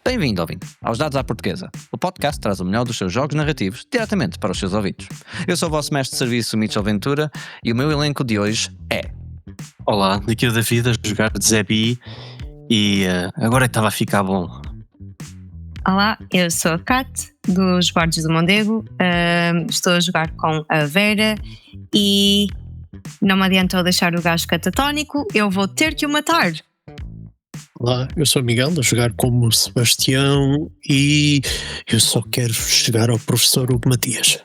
Bem-vindo, ouvinte, aos Dados à Portuguesa. O podcast traz o melhor dos seus jogos narrativos diretamente para os seus ouvidos. Eu sou o vosso mestre de serviço, Mitchell Ventura, e o meu elenco de hoje é... Olá, daqui é o David a jogar de Zebi e agora é que estava a ficar bom. Olá, eu sou a Kat, dos Bordes do Mondego. Estou a jogar com a Vera e não me adiantou deixar o gajo catatónico, eu vou ter que o matar. Olá, eu sou o Miguel, a jogar como o Sebastião e eu só quero chegar ao professor Hugo Matias.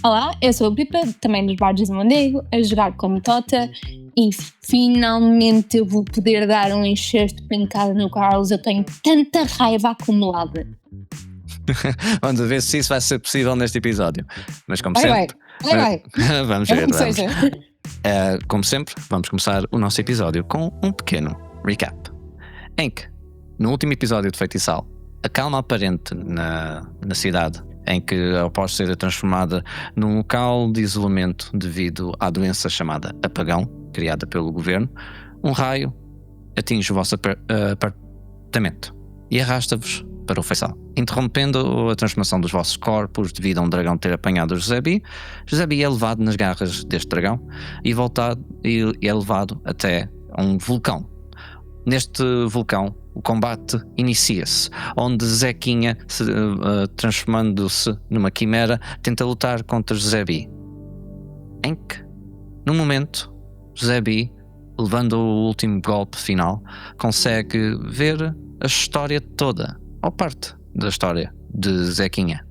Olá, eu sou a Pipa, também dos Bordes do Mondego, a jogar como Tota e finalmente eu vou poder dar um enxerto pancada no Carlos, eu tenho tanta raiva acumulada. Vamos ver se isso vai ser possível neste episódio. Mas como Vai. vamos ver. Como sempre, vamos começar o nosso episódio com um pequeno recap. Em que, no último episódio de Feitiçal, a calma aparente na cidade, em que após ser transformada num local de isolamento devido à doença chamada apagão, criada pelo governo, um raio atinge o vosso apartamento e arrasta-vos para o Feitiçal, interrompendo a transformação dos vossos corpos devido a um dragão ter apanhado o Josebi. Josebi é levado nas garras deste dragão e é levado até um vulcão. Neste vulcão, o combate inicia-se, onde Zequinha, transformando-se numa quimera, tenta lutar contra Josebi. Em que, no momento, Josebi, levando o último golpe final, consegue ver a história toda, ou parte da história de Zequinha,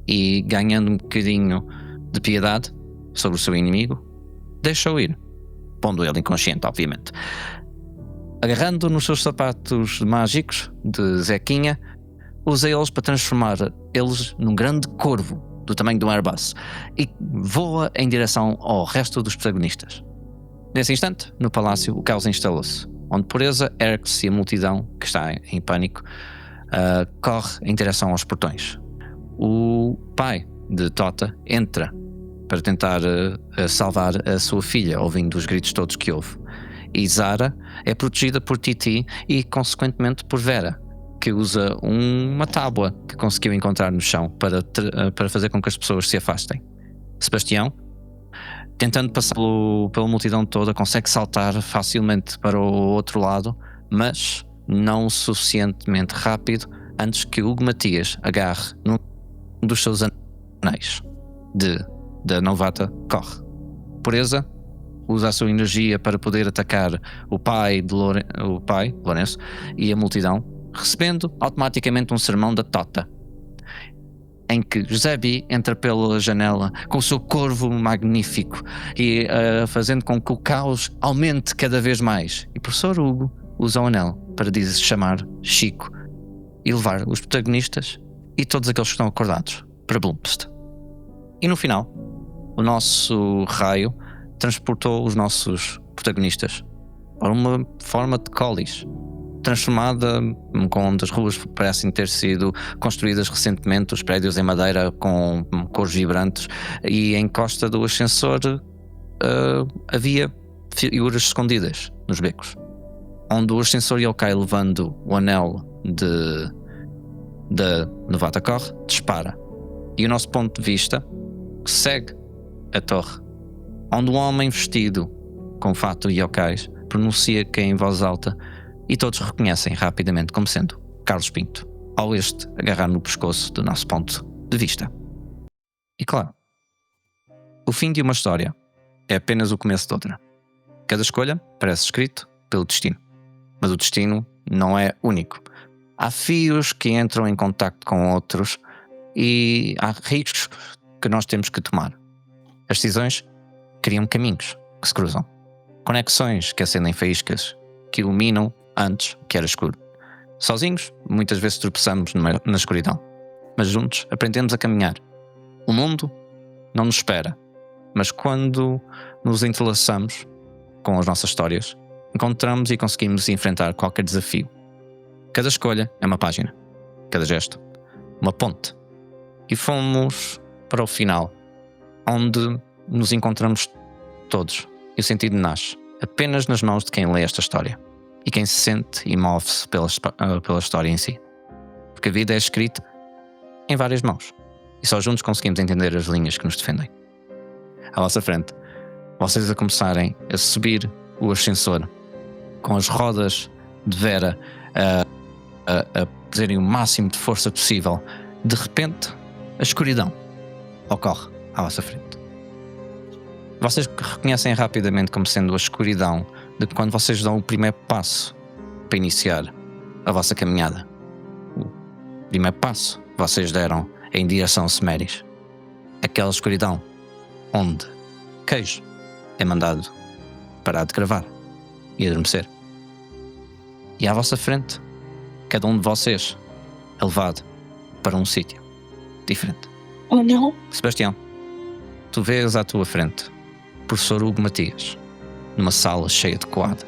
e ganhando um bocadinho de piedade sobre o seu inimigo, deixa-o ir, pondo ele inconsciente, obviamente. Agarrando nos seus sapatos mágicos de Zequinha, usa eles para transformar eles num grande corvo do tamanho de um Airbus e voa em direção ao resto dos protagonistas. Nesse instante, no palácio, o caos instalou-se, onde Pureza, Erx e a multidão, que está em pânico, corre em direção aos portões. O pai de Tota entra para tentar salvar a sua filha, ouvindo os gritos todos que houve. E Zara é protegida por Titi e, consequentemente, por Vera, que usa uma tábua que conseguiu encontrar no chão para fazer com que as pessoas se afastem. Sebastião, tentando passar pela multidão toda, consegue saltar facilmente para o outro lado, mas não o suficientemente rápido antes que Hugo Matias agarre num dos seus anéis da novata corre. Pureza usa a sua energia para poder atacar o pai, Lourenço, e a multidão, recebendo automaticamente um sermão da Tota, em que Josebi entra pela janela com o seu corvo magnífico e fazendo com que o caos aumente cada vez mais. E o professor Hugo usa o anel para chamar Chico e levar os protagonistas e todos aqueles que estão acordados para Blumst. E no final, o nosso raio transportou os nossos protagonistas para uma forma de colis, transformada onde as ruas parecem ter sido construídas recentemente, os prédios em madeira com cores vibrantes, e em costa do ascensor havia figuras escondidas nos becos, onde o ascensor Yokai, levando o anel da novata corre, dispara, e o nosso ponto de vista segue a torre, onde um homem vestido com fato e yokais pronuncia que é em voz alta e todos reconhecem rapidamente como sendo Carlos Pinto, ao agarrar no pescoço do nosso ponto de vista. E claro, o fim de uma história é apenas o começo de outra. Cada escolha parece escrito pelo destino, mas o destino não é único. Há fios que entram em contacto com outros e há riscos que nós temos que tomar. As decisões criam caminhos que se cruzam, conexões que acendem faíscas que iluminam antes que era escuro. Sozinhos, muitas vezes tropeçamos na escuridão, mas juntos aprendemos a caminhar. O mundo não nos espera, mas quando nos entrelaçamos com as nossas histórias, encontramos e conseguimos enfrentar qualquer desafio. Cada escolha é uma página, cada gesto, uma ponte. E fomos para o final, onde nos encontramos todos, e o sentido nasce apenas nas mãos de quem lê esta história e quem se sente e move-se pela história em si. Porque a vida é escrita em várias mãos. E só juntos conseguimos entender as linhas que nos defendem. À vossa frente, vocês a começarem a subir o ascensor com as rodas de Vera a fazerem o máximo de força possível. De repente, a escuridão ocorre à vossa frente. Vocês reconhecem rapidamente como sendo a escuridão de quando vocês dão o primeiro passo para iniciar a vossa caminhada. O primeiro passo que vocês deram em direção a Semeris. Aquela escuridão onde Queijo é mandado parar de gravar e adormecer. E à vossa frente, cada um de vocês é levado para um sítio diferente. Oh não? Sebastião, tu vês à tua frente o professor Hugo Matias numa sala cheia de quadros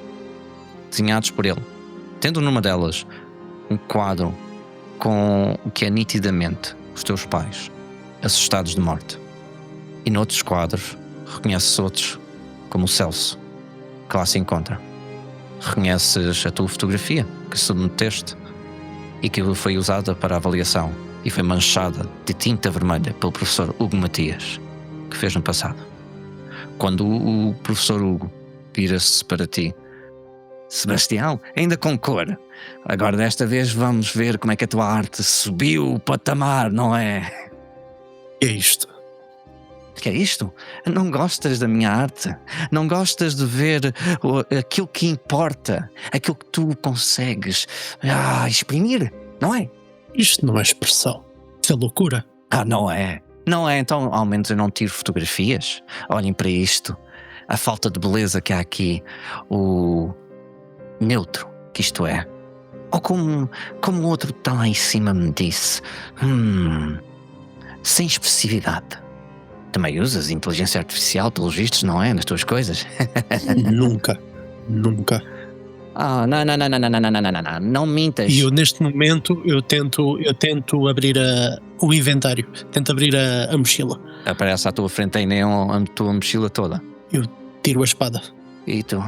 desenhados por ele, tendo numa delas um quadro com o que é nitidamente os teus pais assustados de morte, e noutros quadros reconheces outros como o Celso que lá se encontra. Reconheces a tua fotografia que submeteste e que foi usada para a avaliação e foi manchada de tinta vermelha pelo professor Hugo Matias, que fez no passado. Quando o professor Hugo vira-se para ti: Sebastião, ainda com cor. Agora desta vez vamos ver como é que a tua arte subiu o patamar, não é? Que é isto? Que é isto? Não gostas da minha arte? Não gostas de ver aquilo que importa? Aquilo que tu consegues exprimir, não é? Isto não é expressão. Isto é loucura. Não é? Não é? Então ao menos eu não tiro fotografias. Olhem para isto. A falta de beleza que há aqui. O neutro que isto é. Ou como o outro está lá em cima me disse. Sem expressividade. Também usas inteligência artificial, pelos vistos, não é? Nas tuas coisas? Nunca. Não mintas. E eu neste momento eu tento abrir o inventário. Tento abrir a mochila. Aparece à tua frente aí a tua mochila toda. Eu tiro a espada. E tu,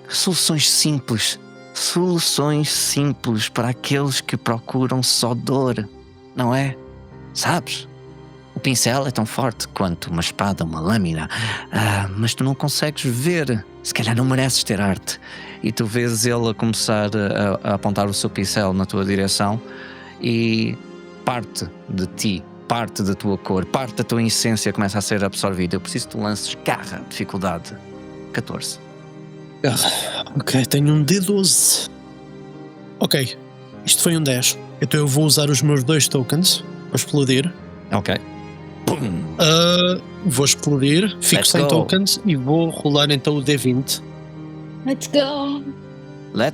soluções simples para aqueles que procuram só dor, não é? Sabes? O pincel é tão forte quanto uma espada, uma lâmina, mas tu não consegues ver. Se calhar não mereces ter arte. E tu vês ele a começar a apontar o seu pincel na tua direção e parte de ti, parte da tua cor, parte da tua essência começa a ser absorvida. Eu preciso que tu lances garra, dificuldade 14. Ok, tenho um D12. Ok, isto foi um 10. Então eu vou usar os meus 2 tokens para explodir. Ok. Vou explodir, fico sem tokens e vou rolar então o D20. Let's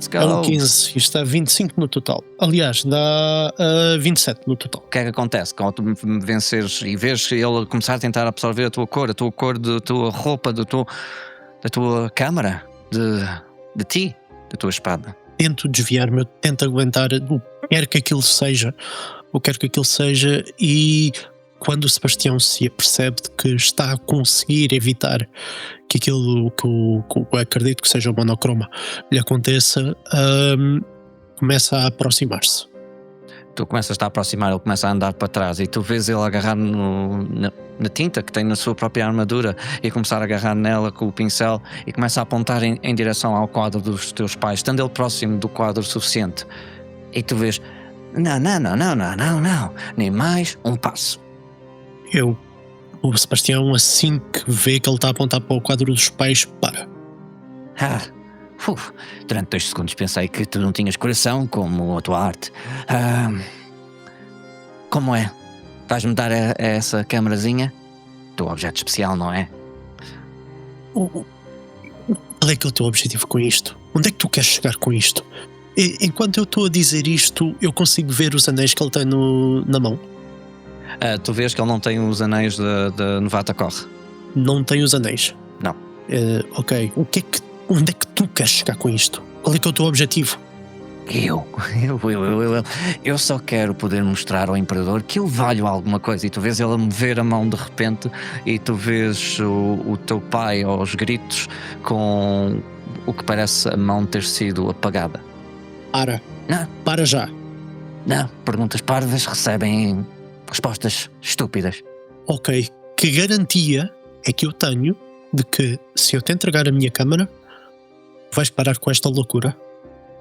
go! É um 15, isto dá 25 no total. Aliás, dá 27 no total. O que é que acontece quando tu me venceres e vês ele começar a tentar absorver a tua cor da tua roupa, da tua câmara, de ti, da tua espada? Tento desviar-me, eu tento aguentar o que quer que aquilo seja, e quando o Sebastião se apercebe de que está a conseguir evitar que aquilo que eu acredito que seja o monocroma lhe aconteça, começa a aproximar-se. Tu começas a aproximar, ele começa a andar para trás e tu vês ele agarrar na tinta que tem na sua própria armadura e começar a agarrar nela com o pincel e começa a apontar em direção ao quadro dos teus pais, estando ele próximo do quadro suficiente. E tu vês, não, nem mais um passo. O Sebastião, assim que vê que ele está a apontar para o quadro dos pais, para. Durante 2 segundos pensei que tu não tinhas coração como a tua arte. Como é? Vais-me dar essa câmarazinha? Teu objeto especial, não é? Qual é que é o teu objetivo com isto? Onde é que tu queres chegar com isto? Enquanto eu estou a dizer isto, eu consigo ver os anéis que ele tem na mão. Tu vês que ele não tem os anéis da Novata Corre. Não tem os anéis? Não. Ok. Onde é que tu queres chegar com isto? Qual é que é o teu objetivo? Eu só quero poder mostrar ao Imperador que eu valho alguma coisa. E tu vês ele a mover a mão de repente e tu vês o teu pai aos gritos com o que parece a mão ter sido apagada. Para já. Não, perguntas parvas recebem respostas estúpidas. Ok, que garantia é que eu tenho de que se eu te entregar a minha câmara, vais parar com esta loucura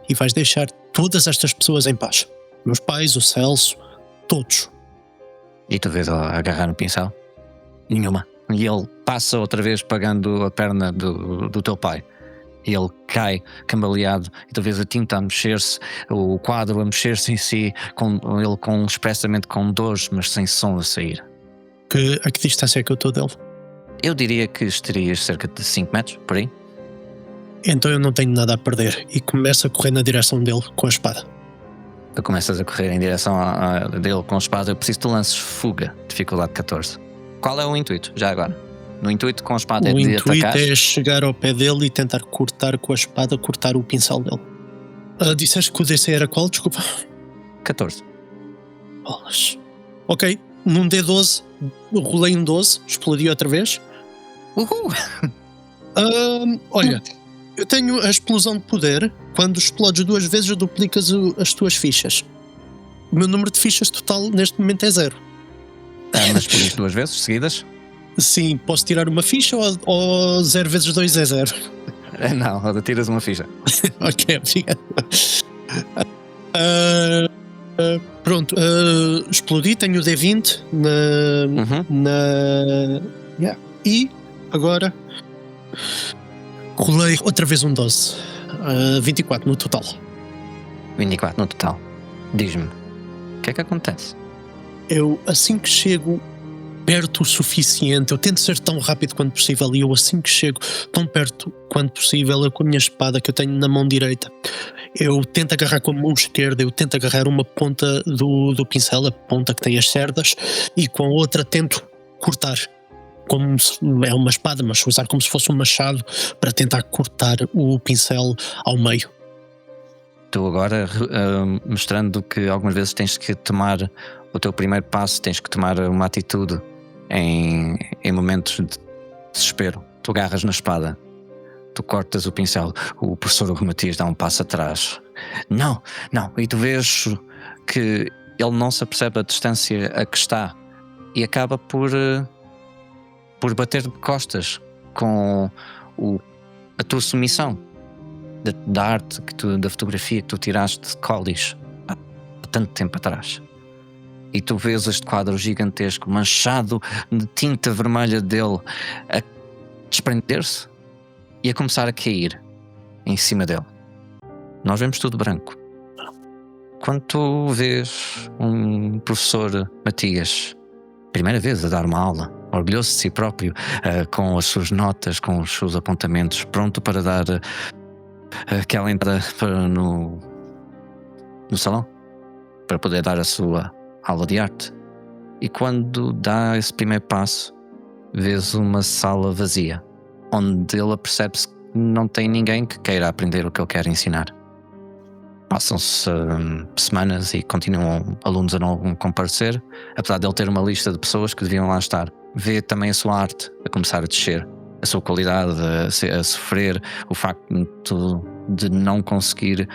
e vais deixar todas estas pessoas em paz? Meus pais, o Celso, todos. E tu vês ela agarrar no pincel? Nenhuma. E ele passa outra vez pagando a perna do teu pai. E ele cai cambaleado e tu vês a tinta a mexer-se, o quadro a mexer-se em si, ele expressamente com dores, mas sem som a sair. A que distância é que eu estou dele? Eu diria que estarias cerca de 5 metros, por aí. Então eu não tenho nada a perder e começo a correr na direção dele com a espada. Tu começas a correr em direção dele com a espada. Eu preciso que tu lances fuga, dificuldade 14. Qual é o intuito, já agora? No intuito com a espada é de atacar? O intuito é chegar ao pé dele e tentar cortar com a espada, cortar o pincel dele. Disseste que o DC era qual, desculpa? 14. Bolas. Ok, num D12, rolei um 12, explodi outra vez. Uhul! Olha, eu tenho a explosão de poder. Quando explodes 2 vezes, duplicas as tuas fichas. O meu número de fichas total neste momento é 0. Mas explodiste 2 vezes seguidas? Sim, posso tirar uma ficha ou 0 vezes 2 é 0? Não, tiras uma ficha. Ok, obrigado. Pronto, explodi, tenho o D20 yeah. E agora rolei outra vez um 12. 24 no total. 24 no total. Diz-me, o que é que acontece? Eu, assim que chego perto o suficiente, eu tento ser tão rápido quanto possível, e eu assim que chego tão perto quanto possível, eu com a minha espada que eu tenho na mão direita, eu tento agarrar com a mão esquerda, eu tento agarrar uma ponta do pincel, a ponta que tem as cerdas, e com a outra tento cortar, como se, é uma espada, mas usar como se fosse um machado para tentar cortar o pincel ao meio. Tu agora, mostrando que algumas vezes tens que tomar o teu primeiro passo, tens que tomar uma atitude em momentos de desespero. Tu agarras na espada, tu cortas o pincel, o professor Matias dá um passo atrás. Não, e tu vês que ele não se apercebe a distância a que está e acaba por bater de costas com a tua submissão da arte, da fotografia que tu tiraste de Collis há tanto tempo atrás. E tu vês este quadro gigantesco, manchado de tinta vermelha dele, a desprender-se e a começar a cair em cima dele. Nós vemos tudo branco. Quando tu vês um professor Matias, primeira vez a dar uma aula, orgulhoso de si próprio, com as suas notas, com os seus apontamentos, pronto para dar aquela entrada no salão, para poder dar a sua aula de arte. E quando dá esse primeiro passo, vês uma sala vazia, onde ele apercebe-se que não tem ninguém que queira aprender o que ele quer ensinar. Passam-se semanas e continuam alunos a não comparecer, apesar de ele ter uma lista de pessoas que deviam lá estar. Vê também a sua arte a começar a descer, a sua qualidade a sofrer, o facto de não conseguir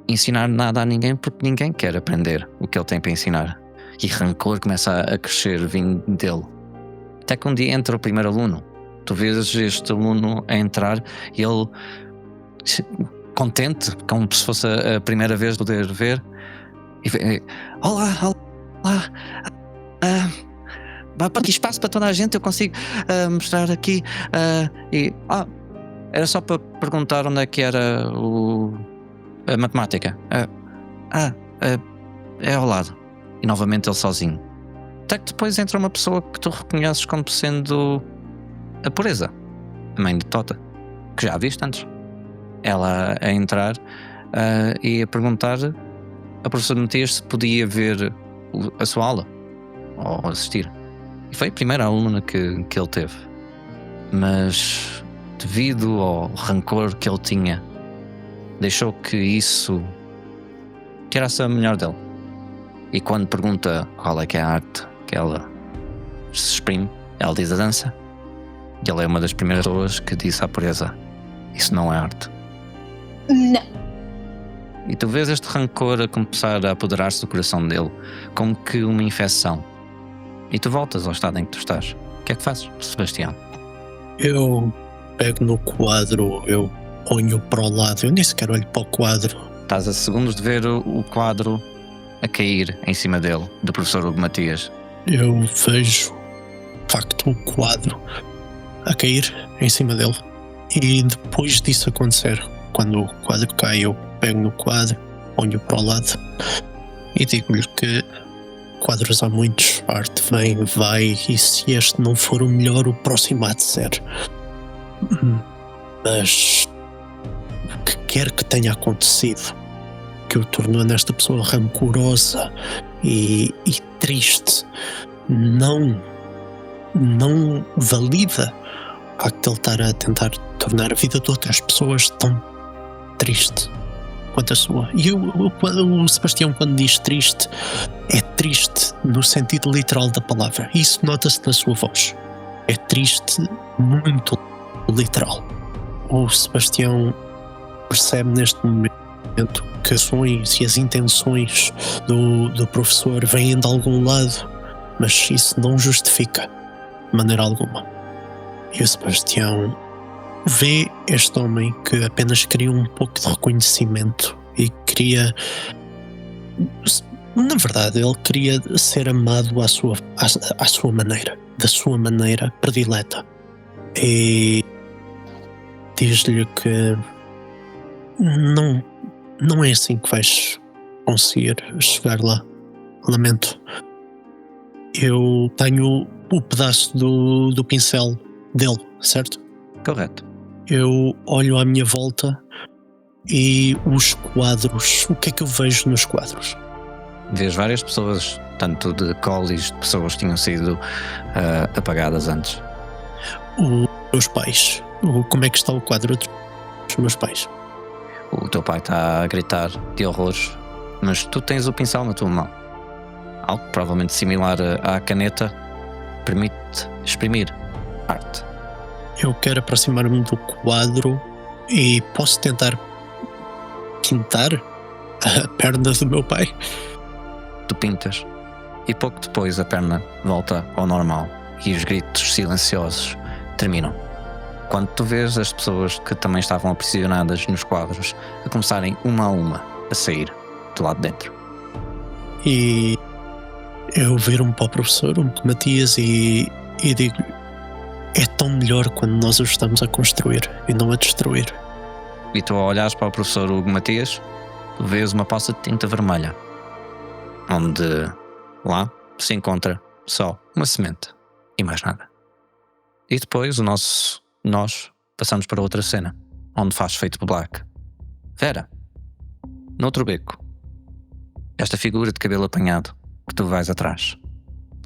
ensinar nada a ninguém, porque ninguém quer aprender o que ele tem para ensinar. E rancor começa a crescer vindo dele. Até que um dia entra o primeiro aluno. Tu vês este aluno a entrar e ele, contente, como se fosse a primeira vez de poder ver, e olá, para aqui espaço para toda a gente, eu consigo mostrar aqui, era só para perguntar onde é que era a matemática. É ao lado. E novamente ele sozinho. Até que depois entra uma pessoa que tu reconheces como sendo a Pureza, a mãe de Tota, que já a viste antes. Ela a entrar e a perguntar a professora Matias se podia ver a sua aula ou assistir. E foi a primeira aluna que ele teve. Mas devido ao rancor que ele tinha, deixou que isso tirasse a melhor dele. E quando pergunta qual é que é a arte que ela se exprime, ela diz a dança. E ela é uma das primeiras pessoas que disse à Pureza: isso não é arte. Não. E tu vês este rancor a começar a apoderar-se do coração dele, como que uma infecção. E tu voltas ao estado em que tu estás. O que é que fazes, Sebastião? Eu pego no quadro, eu ponho para o lado, eu nem sequer olho para o quadro. Estás a segundos de ver o quadro a cair em cima dele, do professor Hugo Matias. Eu vejo, de facto, o quadro a cair em cima dele. E depois disso acontecer, quando o quadro cai, eu pego no quadro, ponho para o lado e digo-lhe que quadros há muitos, arte vem, vai, e se este não for o melhor, o próximo há de ser. Mas o que quer que tenha acontecido que o tornou nesta pessoa rancorosa e triste não valida o facto de ele estar a tentar tornar a vida de outras pessoas tão triste quanto a sua. E o Sebastião, quando diz triste, é triste no sentido literal da palavra. Isso nota-se na sua voz. É triste muito literal. O Sebastião percebe neste momento que as ações e as intenções do professor vêm de algum lado, mas isso não justifica de maneira alguma. E o Sebastião vê este homem que apenas queria um pouco de reconhecimento e queria, na verdade, ele queria ser amado à sua maneira, da sua maneira predileta. E diz-lhe que não é assim que vais conseguir chegar lá. Lamento. Eu tenho o pedaço do pincel dele, certo? Correto. Eu olho à minha volta e os quadros, o que é que eu vejo nos quadros? Vês várias pessoas, tanto de colis, de pessoas que tinham sido apagadas antes. Os meus pais. Como é que está o quadro dos meus pais? O teu pai está a gritar de horrores, mas tu tens o pincel na tua mão. Algo provavelmente similar à caneta permite exprimir arte. Eu quero aproximar-me do quadro e posso tentar pintar a perna do meu pai. Tu pintas e pouco depois a perna volta ao normal e os gritos silenciosos terminam. Quando tu vês as pessoas que também estavam aprisionadas nos quadros a começarem uma a uma a sair do lado de dentro. E eu viro-me para o professor, o Matias, e digo: é tão melhor quando nós o estamos a construir e não a destruir. E tu, ao olhares para o professor Hugo Matias, tu vês uma poça de tinta vermelha, onde lá se encontra só uma semente e mais nada. E depois nós passamos para outra cena, onde faz feito black. Vera, noutro beco, esta figura de cabelo apanhado que tu vais atrás.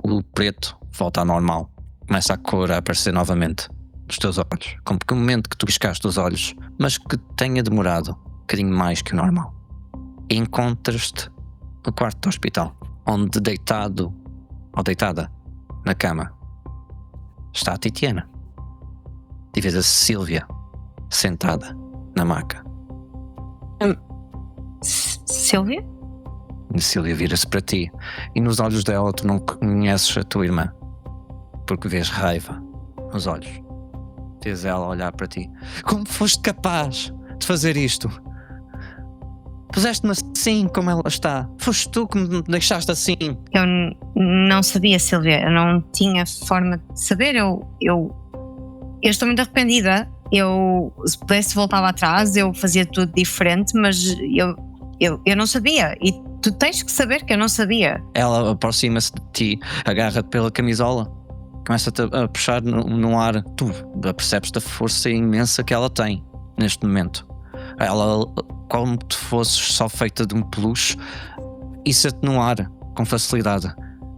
O preto volta ao normal, começa a cor a aparecer novamente nos teus olhos, como que um momento que tu piscaste os olhos, mas que tenha demorado um bocadinho mais que o normal. E encontras-te no quarto do hospital, onde deitado ou deitada na cama está a Titiana. E vês a Sílvia sentada na maca. Sílvia? E Sílvia vira-se para ti e nos olhos dela tu não conheces a tua irmã, porque vês raiva nos olhos. Vês ela olhar para ti. Como foste capaz de fazer isto? Puseste-me assim como ela está. Foste tu que me deixaste assim. Eu não sabia, Sílvia. Eu não tinha forma de saber. Eu estou muito arrependida. Se pudesse voltava atrás, eu fazia tudo diferente, mas eu não sabia. E tu tens que saber que eu não sabia. Ela aproxima-se de ti, agarra-te pela camisola, começa-te a puxar no ar. Tu percebes da força imensa que ela tem neste momento. Ela, como te fosses só feita de um peluche, isso-te no ar com facilidade.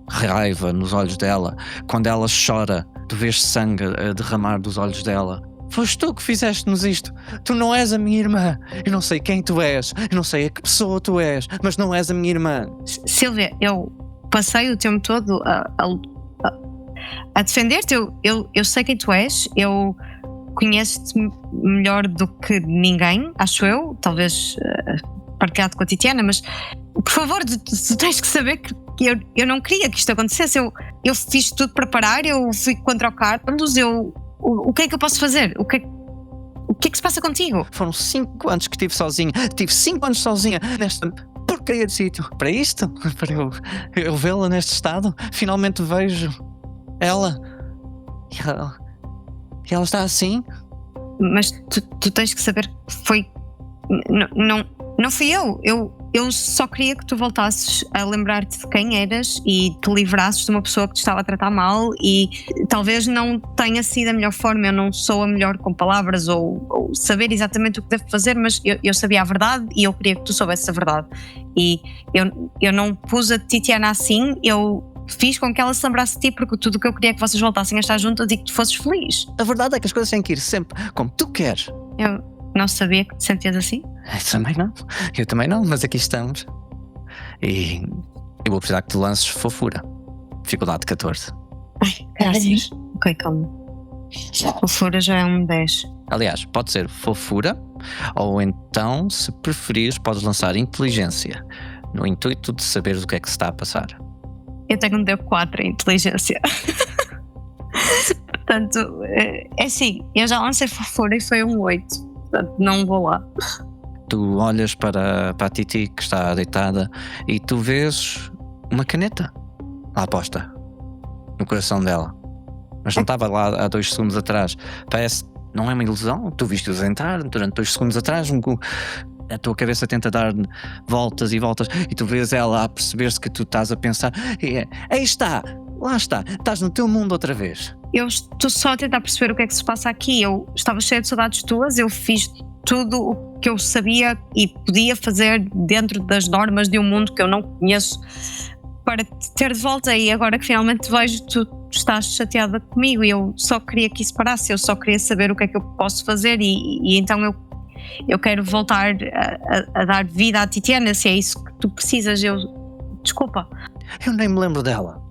Raiva nos olhos dela. Quando ela chora, tu vês sangue a derramar dos olhos dela. Foste tu que fizeste-nos isto. Tu não és a minha irmã. Eu não sei quem tu és, eu não sei a que pessoa tu és, mas não és a minha irmã. Sílvia, eu passei o tempo todo a defender-te. Eu sei quem tu és. Eu conheço-te melhor do que ninguém, acho eu. Talvez partilhado com a Titiana, mas por favor, tu tens que saber que eu não queria que isto acontecesse. Eu fiz tudo para parar, eu fui contra o Carlos, o que é que eu posso fazer? O que é que se passa contigo? Foram 5 anos que estive sozinha. Tive 5 anos sozinha nesta porcaria de sítio. Para isto? Para eu vê-la neste estado? Finalmente vejo ela. E ela está assim? Mas tu tens que saber que foi... Não fui eu só queria que tu voltasses a lembrar-te de quem eras e te livrasses de uma pessoa que te estava a tratar mal, e talvez não tenha sido a melhor forma, eu não sou a melhor com palavras ou saber exatamente o que devo fazer, mas eu sabia a verdade e eu queria que tu soubesses a verdade, e eu não pus a Titiana assim, eu fiz com que ela se lembrasse de ti, porque tudo o que eu queria é que vocês voltassem a estar juntos e que tu fosses feliz. A verdade é que as coisas têm que ir sempre como tu queres. Eu não sabia que te sentias assim. Eu também não, mas aqui estamos. E eu vou precisar que tu lances fofura. Dificuldade 14. Ai, graças. Ok, calma. Fofura já é um 10. Aliás, pode ser fofura, ou então, se preferires, podes lançar inteligência, no intuito de saber o que é que se está a passar. Eu tenho um D4 em inteligência. Portanto, é assim, eu já lancei fofura e foi um 8. Portanto, não vou lá. Tu olhas para a Titi, que está deitada, e tu vês uma caneta lá posta no coração dela. Mas não estava lá há 2 segundos atrás. Parece, não é uma ilusão? Tu viste-os entrar durante 2 segundos atrás, a tua cabeça tenta dar voltas e voltas, e tu vês ela a perceber-se que tu estás a pensar, aí está, lá está, estás no teu mundo outra vez. Eu estou só a tentar perceber o que é que se passa aqui. Eu estava cheia de saudades tuas, eu fiz tudo o que eu sabia e podia fazer dentro das normas de um mundo que eu não conheço para te ter de volta, e agora que finalmente te vejo, tu estás chateada comigo, e eu só queria que isso parasse, eu só queria saber o que é que eu posso fazer, e então eu quero voltar a dar vida à Titiana, se é isso que tu precisas. Desculpa. Eu nem me lembro dela,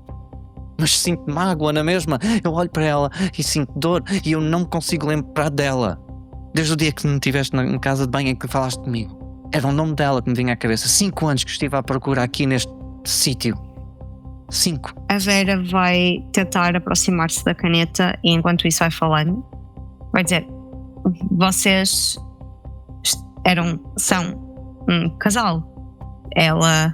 mas sinto mágoa na mesma. Eu olho para ela e sinto dor, e eu não me consigo lembrar dela. Desde o dia que me estiveste na casa de banho em que falaste comigo, era o nome dela que me vinha à cabeça. 5 anos que estive à procura aqui neste sítio. 5. A Vera vai tentar aproximar-se da caneta, e enquanto isso vai falando, vai dizer: vocês são um casal. Ela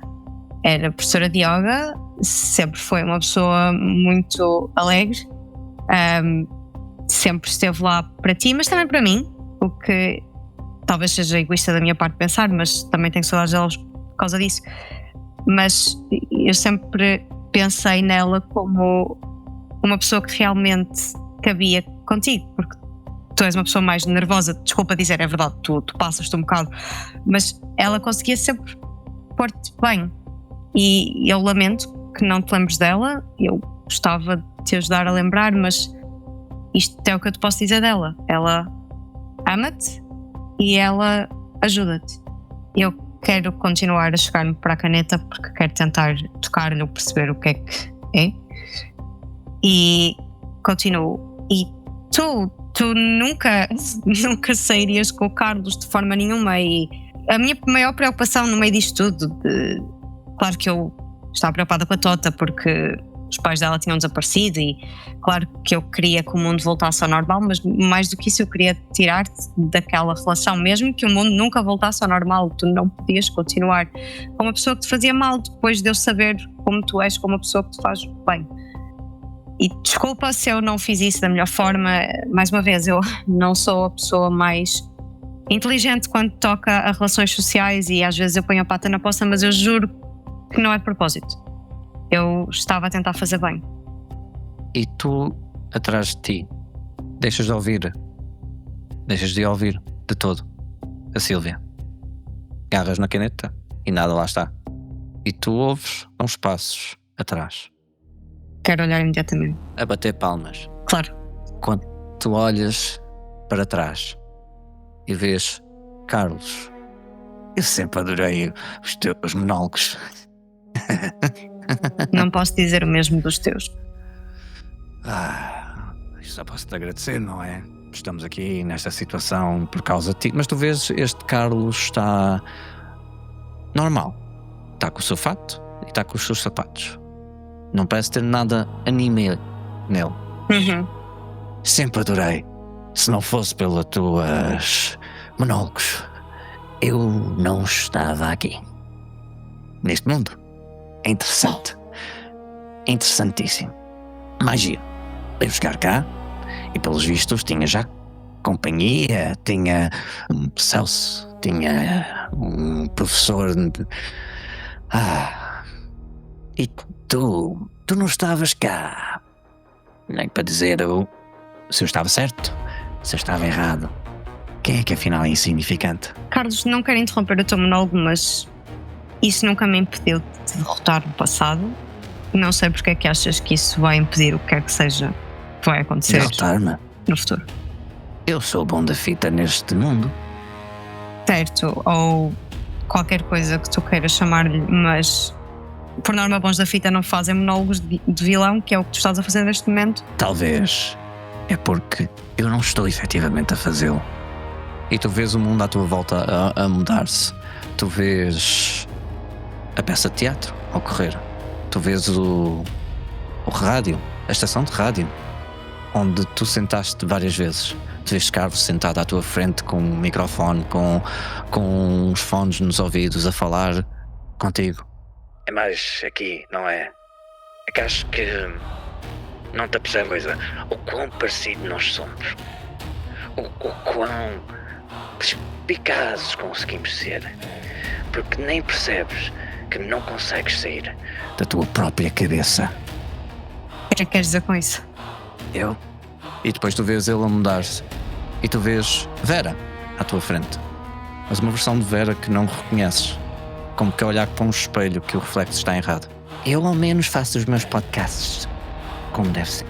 era professora de yoga, sempre foi uma pessoa muito alegre, sempre esteve lá para ti, mas também para mim, o que talvez seja egoísta da minha parte pensar, mas também tenho saudades delas por causa disso. Mas eu sempre pensei nela como uma pessoa que realmente cabia contigo, porque tu és uma pessoa mais nervosa, desculpa dizer, é verdade, tu passas-te um bocado, mas ela conseguia sempre pôr-te bem, e eu lamento que não te lembres dela. Eu gostava de te ajudar a lembrar, mas isto é o que eu te posso dizer dela. Ela ama-te e ela ajuda-te. Eu quero continuar a chegar-me para a caneta porque quero tentar tocar-lhe, perceber o que é, e continuo. E tu nunca sairias com o Carlos de forma nenhuma, e a minha maior preocupação no meio disto tudo, claro que eu estava preocupada com a Tota porque os pais dela tinham desaparecido, e claro que eu queria que o mundo voltasse ao normal, mas mais do que isso eu queria tirar-te daquela relação. Mesmo que o mundo nunca voltasse ao normal, tu não podias continuar com uma pessoa que te fazia mal, depois de eu saber como tu és, com uma pessoa que te faz bem. E desculpa se eu não fiz isso da melhor forma. Mais uma vez, eu não sou a pessoa mais inteligente quando toca a relações sociais, e às vezes eu ponho a pata na poça, mas eu juro que não é de propósito. Eu estava a tentar fazer bem. E tu, atrás de ti, deixas de ouvir de todo a Sílvia. Agarras na caneta e nada lá está. E tu ouves uns passos atrás. Quero olhar imediatamente. A bater palmas. Claro. Quando tu olhas para trás e vês Carlos, eu sempre adorei os teus monólogos. Não posso dizer o mesmo dos teus. Só posso te agradecer, não é? Estamos aqui nesta situação por causa de ti. Mas tu vês, este Carlos está normal. Está com o seu fato e está com os seus sapatos. Não parece ter nada anime nele. Sempre adorei. Se não fosse pelos teus monólogos, eu não estava aqui. Neste mundo. É interessante. É interessantíssimo. Magia. Veio buscar cá e pelos vistos tinha já companhia, tinha um Celso, tinha um professor. E tu não estavas cá. Nem para dizer se eu estava certo, se eu estava errado. Quem é que afinal é insignificante? Carlos, não quero interromper o teu monólogo, mas isso nunca me impediu de derrotar o passado. Não sei porque é que achas que isso vai impedir o que quer que seja que vai acontecer Derrotar-me? no futuro. Eu sou bom da fita neste mundo. Certo, ou qualquer coisa que tu queiras chamar-lhe, mas por norma bons da fita não fazem monólogos de vilão, que é o que tu estás a fazer neste momento. Talvez é porque eu não estou efetivamente a fazê-lo. E tu vês o mundo à tua volta a mudar-se. Tu vês a peça de teatro a ocorrer. Tu vês o rádio, a estação de rádio, onde tu sentaste várias vezes. Tu vês Carlos sentado à tua frente com um microfone, com uns fones nos ouvidos a falar contigo. É mais aqui, não é? É que acho que não te apercebes coisa. O quão parecido nós somos. O quão perspicazes conseguimos ser. Porque nem percebes que não consegues sair da tua própria cabeça. O que é que queres dizer com isso? Eu? E depois tu vês ele a mudar-se. E tu vês Vera à tua frente. Mas uma versão de Vera que não reconheces. Como que a olhar para um espelho que o reflexo está errado. Eu ao menos faço os meus podcasts como deve ser.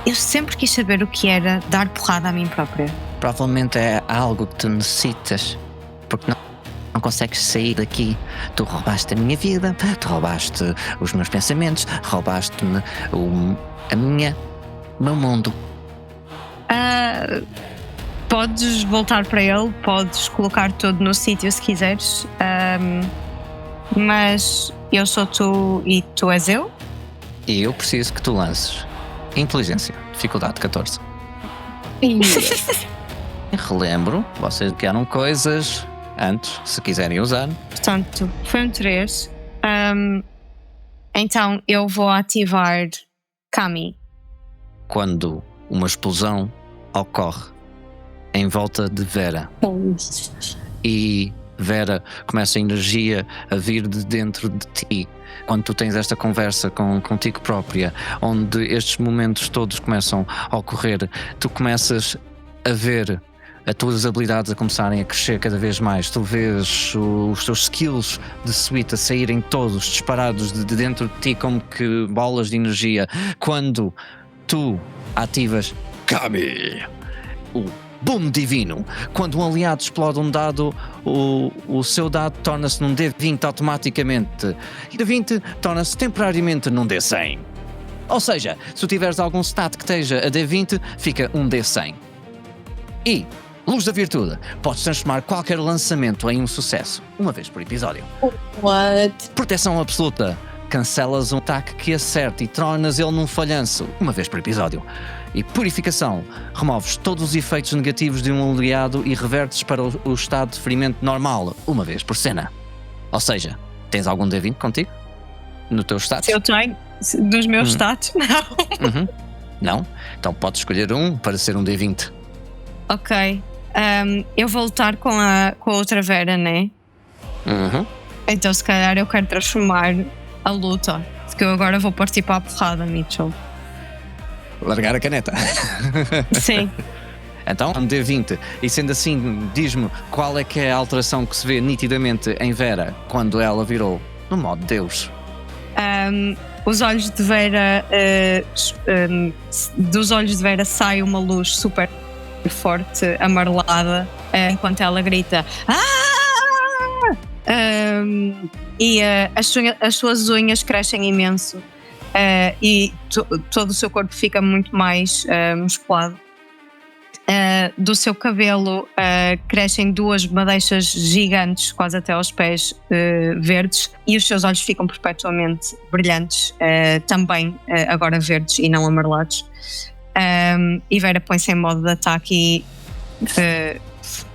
Eu sempre quis saber o que era dar porrada a mim própria. Provavelmente é algo que tu necessitas. Porque não consegues sair daqui. Tu roubaste a minha vida, tu roubaste os meus pensamentos, roubaste-me o meu mundo. Podes voltar para ele, podes colocar tudo no sítio se quiseres, mas eu sou tu e tu és eu? E eu preciso que tu lances inteligência, dificuldade 14. Relembro, vocês criaram coisas antes, se quiserem usar. Portanto, foi um 3. Então eu vou ativar Kami. Quando uma explosão ocorre em volta de Vera e Vera começa a energia a vir de dentro de ti. Quando tu tens esta conversa contigo própria, onde estes momentos todos começam a ocorrer, tu começas a ver as tuas habilidades a começarem a crescer cada vez mais. Tu vês os teus skills de suíte a saírem todos disparados de dentro de ti como que bolas de energia. Quando tu ativas Kami, o boom divino. Quando um aliado explode um dado, o seu dado torna-se num D20 automaticamente. E D20 torna-se temporariamente num D100. Ou seja, se tu tiveres algum stat que esteja a D20, fica um D100. E, luz da virtude, podes transformar qualquer lançamento em um sucesso, uma vez por episódio. What? Proteção absoluta. Cancelas um ataque que acerte e tornas ele num falhanço, uma vez por episódio. E purificação. Removes todos os efeitos negativos de um aliado e revertes para o estado de ferimento normal, uma vez por cena. Ou seja, tens algum D20 contigo? No teu status? Se eu tenho, dos meus status, não. Não? Então podes escolher um para ser um D20. Ok. Eu vou lutar com a outra Vera, né? Então se calhar eu quero transformar a luta. Porque eu agora vou participar à porrada, Mitchell. Largar a caneta. Sim. Então, um D20. E sendo assim, diz-me qual é que é a alteração que se vê nitidamente em Vera quando ela virou no modo Deus. Os olhos de Vera, dos olhos de Vera sai uma luz super forte, amarelada, enquanto ela grita e as suas unhas crescem imenso. E todo o seu corpo fica muito mais musculado. do seu cabelo crescem 2 madeixas gigantes, quase até aos pés, verdes, e os seus olhos ficam perpetuamente brilhantes, também agora verdes e não amarelados. E Vera põe-se em modo de ataque e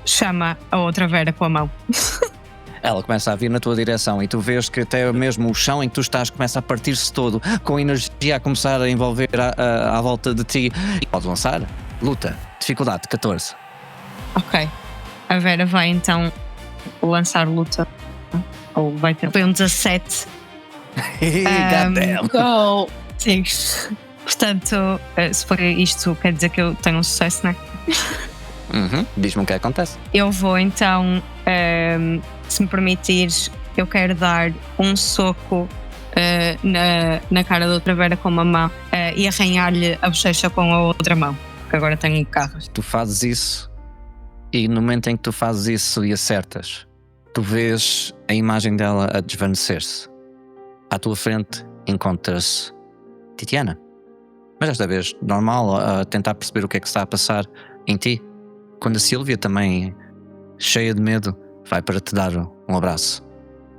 chama a outra Vera com a mão. Ela começa a vir na tua direção e tu vês que até mesmo o chão em que tu estás começa a partir-se todo, com energia a começar a envolver à volta de ti. E podes lançar luta, dificuldade 14. Ok, a Vera vai então lançar luta, ou vai ter, foi um 17. God damn. Go! Sim, portanto, se for isto quer dizer que eu tenho um sucesso, não é? Diz-me o que acontece. Eu vou então, se me permitires, eu quero dar um soco na cara da outra Vera com uma mão e arranhar-lhe a bochecha com a outra mão, que agora tenho carros. Tu fazes isso e no momento em que tu fazes isso e acertas, tu vês a imagem dela a desvanecer-se. À tua frente encontras Titiana, mas desta vez normal, a tentar perceber o que é que está a passar em ti, quando a Sílvia, também cheia de medo, vai para te dar um abraço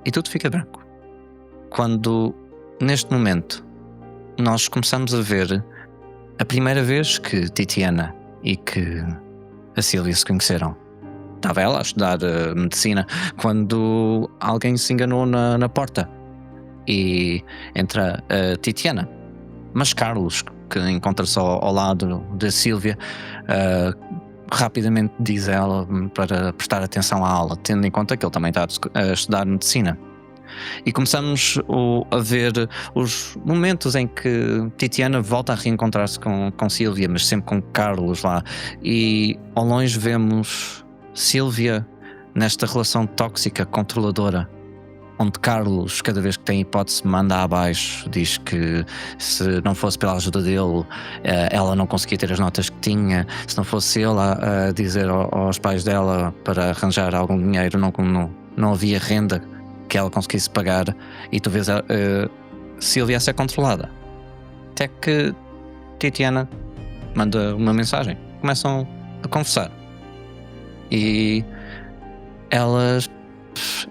e tudo fica branco. Quando neste momento nós começamos a ver a primeira vez que Titiana e que a Sílvia se conheceram. Estava ela a estudar medicina quando alguém se enganou na porta e entra a Titiana, mas Carlos, que encontra-se ao lado da Sílvia, rapidamente diz a ela para prestar atenção à aula, tendo em conta que ele também está a estudar medicina. E começamos a ver os momentos em que Titiana volta a reencontrar-se com Sílvia, mas sempre com Carlos lá. E ao longe vemos Sílvia nesta relação tóxica, controladora, onde Carlos, cada vez que tem hipótese, manda abaixo, diz que se não fosse pela ajuda dele, ela não conseguia ter as notas que tinha. Se não fosse ele a dizer aos pais dela para arranjar algum dinheiro, não havia renda que ela conseguisse pagar. E tu vês a Sílvia a ser controlada, até que Titiana manda uma mensagem, começam a conversar e elas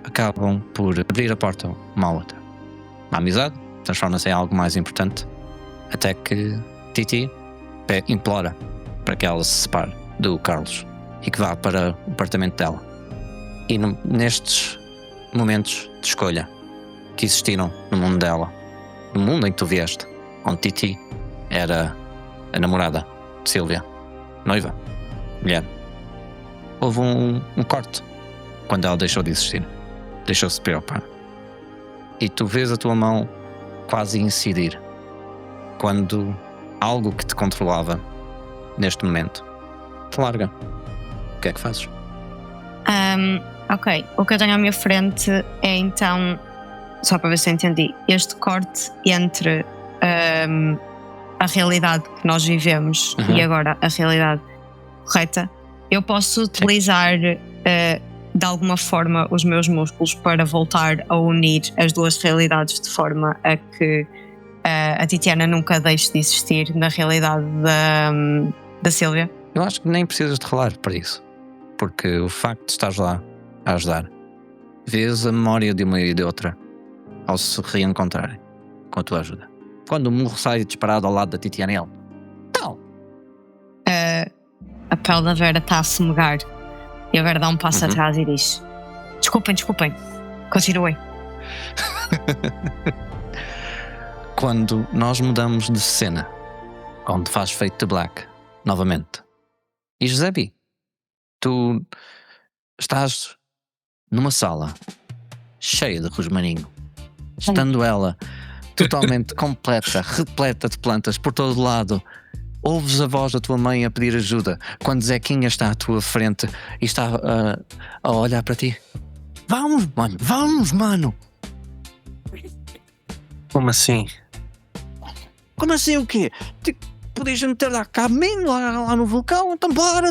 acabam por abrir a porta uma à outra. A amizade transforma-se em algo mais importante, até que Titi implora para que ela se separe do Carlos e que vá para o apartamento dela. E nestes momentos de escolha que existiram no mundo dela, no mundo em que tu vieste, onde Titi era a namorada de Sílvia, noiva, mulher, houve um corte quando ela deixou de existir, deixou-se preocupar. E tu vês a tua mão quase incidir quando algo que te controlava neste momento te larga. O que é que fazes? Ok, o que eu tenho à minha frente é então, só para ver se eu entendi, este corte entre a realidade que nós vivemos e agora a realidade correta. Eu posso utilizar de alguma forma os meus músculos para voltar a unir as duas realidades de forma a que a Titiana nunca deixe de existir na realidade da Sílvia? Eu acho que nem precisas de rolar para isso, porque o facto de estares lá a ajudar, vês a memória de uma e de outra ao se reencontrarem com a tua ajuda. Quando o murro sai disparado ao lado da Titiana, ele tal. A pele da Vera está a semegar e a Vera dá um passo atrás e diz: desculpem, continuem. Quando nós mudamos de cena, onde faz Fade to Black novamente, e Josebi, tu estás numa sala cheia de rosmaninho, estando ela totalmente completa, repleta de plantas por todo lado. Ouves a voz da tua mãe a pedir ajuda quando Zequinha está à tua frente e está a olhar para ti. Vamos, mano! Como assim? Como assim o quê? Podias meter lá caminho lá no vulcão? Então bora!